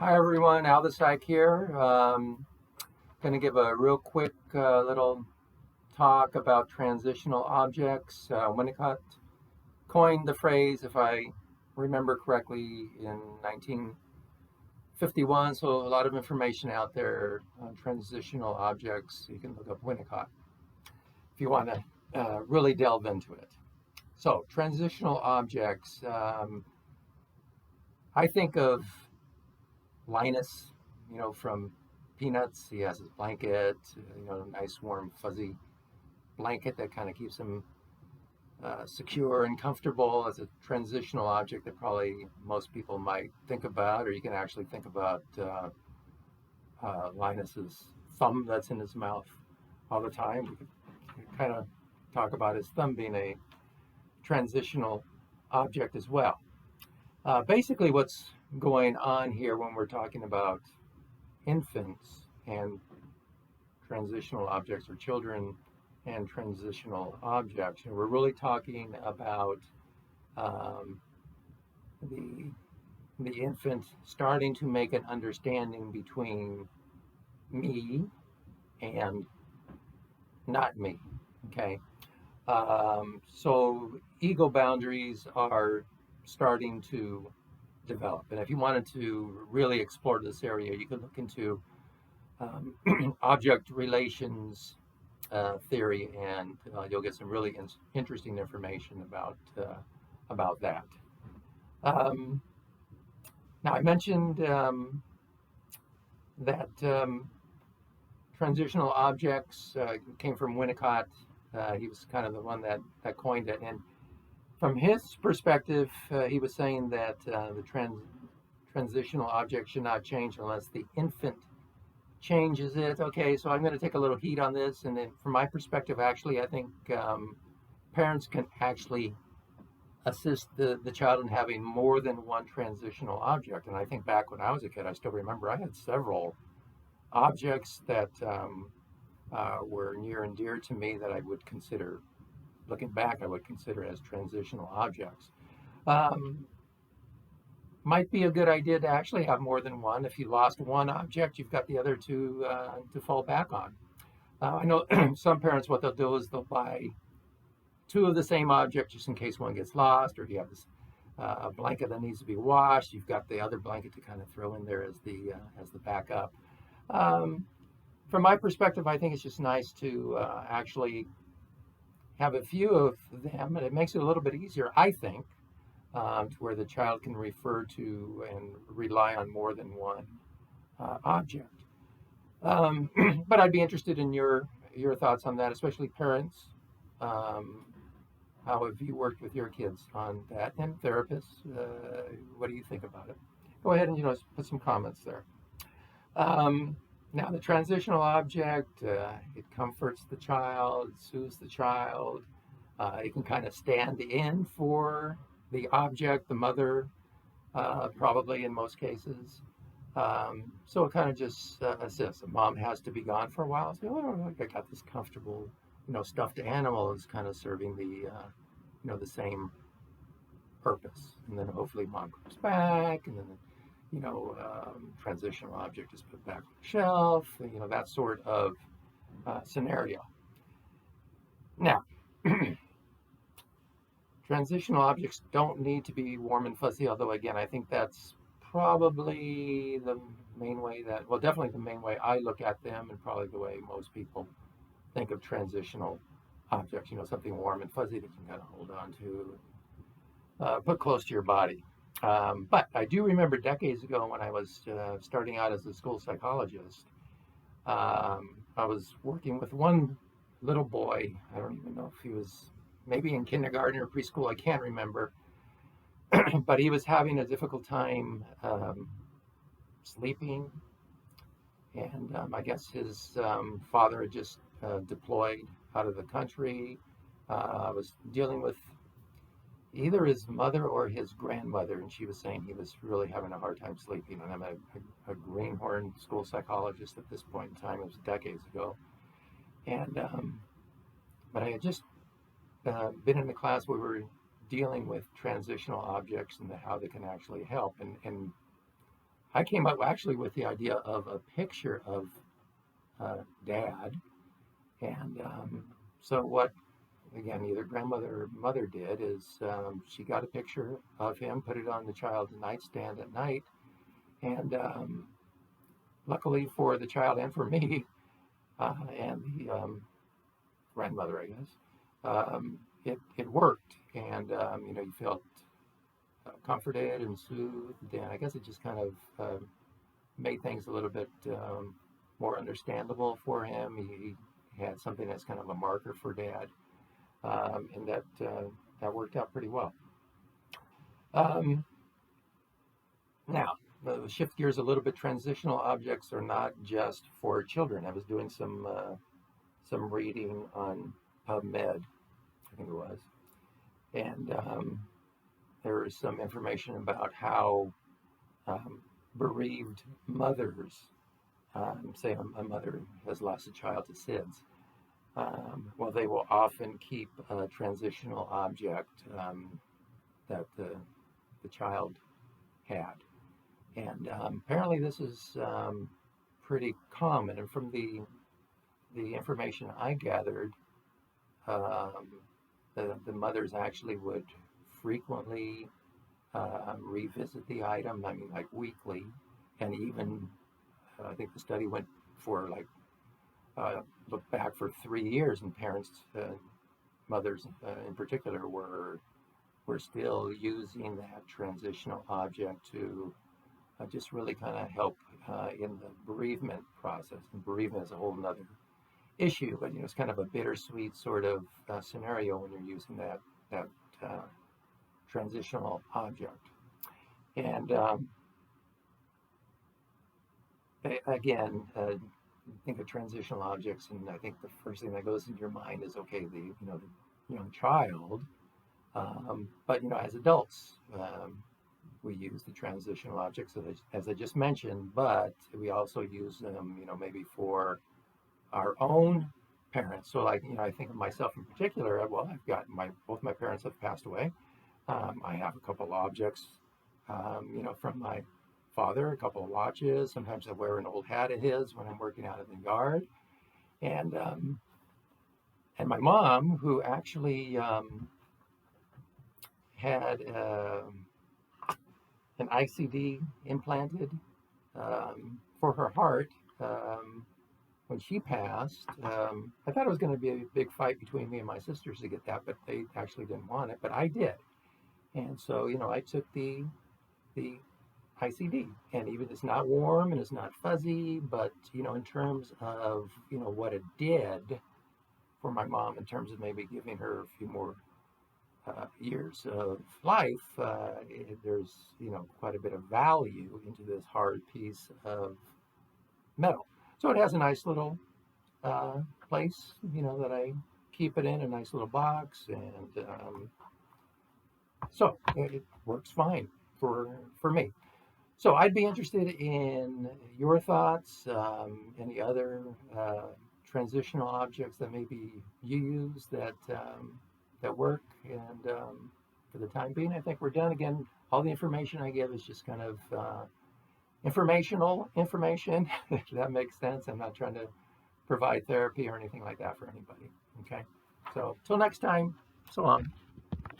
Hi everyone, Al the Psych here. Going to give a real quick little talk about transitional objects. Winnicott coined the phrase, if I remember correctly, in 1951. So a lot of information out there on transitional objects. You can look up Winnicott if you want to really delve into it. So transitional objects. I think of Linus, from Peanuts. He has his blanket, nice, warm, fuzzy blanket that kind of keeps him secure and comfortable as a transitional object that probably most people might think about, or you can actually think about Linus's thumb that's in his mouth all the time. We could kind of talk about his thumb being a transitional object as well. Basically, what's going on here when we're talking about infants and transitional objects, or children and transitional objects, and we're really talking about um, the the infant starting to make an understanding between me and not me. Okay, so ego boundaries are starting to develop, and if you wanted to really explore this area, you could look into object relations theory, and you'll get some really interesting information about that. Um, Now, I mentioned that transitional objects came from Winnicott. He was kind of the one that coined it, and from his perspective, he was saying that the transitional object should not change unless the infant changes it. Okay, so I'm going to take a little heat on this, and then from my perspective, actually, I think parents can actually assist the child in having more than one transitional object. And I think back when I was a kid, I still remember I had several objects that were near and dear to me that I would consider, looking back, I would consider as transitional objects. Um, might be a good idea to actually have more than one. If you lost one object, you've got the other two to fall back on. I know some parents, what they'll do is they'll buy two of the same object just in case one gets lost, or if you have this a blanket that needs to be washed, you've got the other blanket to kind of throw in there as the backup. Um, from my perspective, I think it's just nice to actually have a few of them, and it makes it a little bit easier, I think, to where the child can refer to and rely on more than one object. Um, but I'd be interested in your thoughts on that, especially parents. Um, how have you worked with your kids on that? And therapists, what do you think about it? Go ahead and put some comments there. Um, Now, the transitional object, it comforts the child, it soothes the child. It can kind of stand in for the object, the mother, probably in most cases. So it kind of just assists. A mom has to be gone for a while. So, oh, I got this comfortable, stuffed animal is kind of serving the same purpose. And then hopefully mom comes back, and then transitional object is put back on the shelf. That sort of scenario. Now, transitional objects don't need to be warm and fuzzy, although again, I think that's probably the main way definitely the main way I look at them, and probably the way most people think of transitional objects, something warm and fuzzy that you can kind of hold on to, put close to your body. But I do remember decades ago when I was starting out as a school psychologist, I was working with one little boy. I don't even know if he was maybe in kindergarten or preschool, I can't remember. But he was having a difficult time sleeping. And I guess his father had just deployed out of the country. I was dealing with either his mother or his grandmother, and she was saying he was really having a hard time sleeping. And I'm a greenhorn school psychologist at this point in time. It was decades ago. And but I had just been in the class where we were dealing with transitional objects and how they can actually help. And I came up actually with the idea of a picture of Dad, and so what, again, either grandmother or mother did is she got a picture of him, put it on the child's nightstand at night, and luckily for the child and for me and the grandmother, I guess, it worked, and you felt comforted and soothed, and I guess it just kind of made things a little bit more understandable for him. He had something that's kind of a marker for Dad, and that worked out pretty well. Um, Now, shift gears a little bit. Transitional objects are not just for children. I was doing some reading on PubMed, I think it was, and there is some information about how bereaved mothers, say a mother has lost a child to SIDS, well, they will often keep a transitional object that the child had. And apparently this is pretty common. And from the information I gathered, um, the mothers actually would frequently revisit the item, I mean, like weekly, and even I think the study went for like look back for 3 years, and parents, mothers in particular, were still using that transitional object to just really kind of help in the bereavement process. And bereavement is a whole nother issue, but it's kind of a bittersweet sort of scenario when you're using that transitional object. And again, think of transitional objects, and I think the first thing that goes into your mind is, okay, the young child, but as adults, we use the transitional objects as I just mentioned, but we also use them, maybe for our own parents. So, like, I think of myself in particular. Well, I've got both my parents have passed away. I have a couple of objects, from my father, a couple of watches. Sometimes I wear an old hat of his when I'm working out in the yard, and my mom, who actually had an ICD implanted for her heart. When she passed, I thought it was going to be a big fight between me and my sisters to get that, but they actually didn't want it, but I did. And so, I took the ICD, and even it's not warm and it's not fuzzy, but in terms of what it did for my mom, in terms of maybe giving her a few more years of life, there's quite a bit of value into this hard piece of metal. So it has a nice little place, that I keep it in, a nice little box, and so it works fine for me. So I'd be interested in your thoughts, any other transitional objects that maybe you use that work. And for the time being, I think we're done. Again, all the information I give is just kind of informational information, if that makes sense. I'm not trying to provide therapy or anything like that for anybody. Okay. So till next time, so long.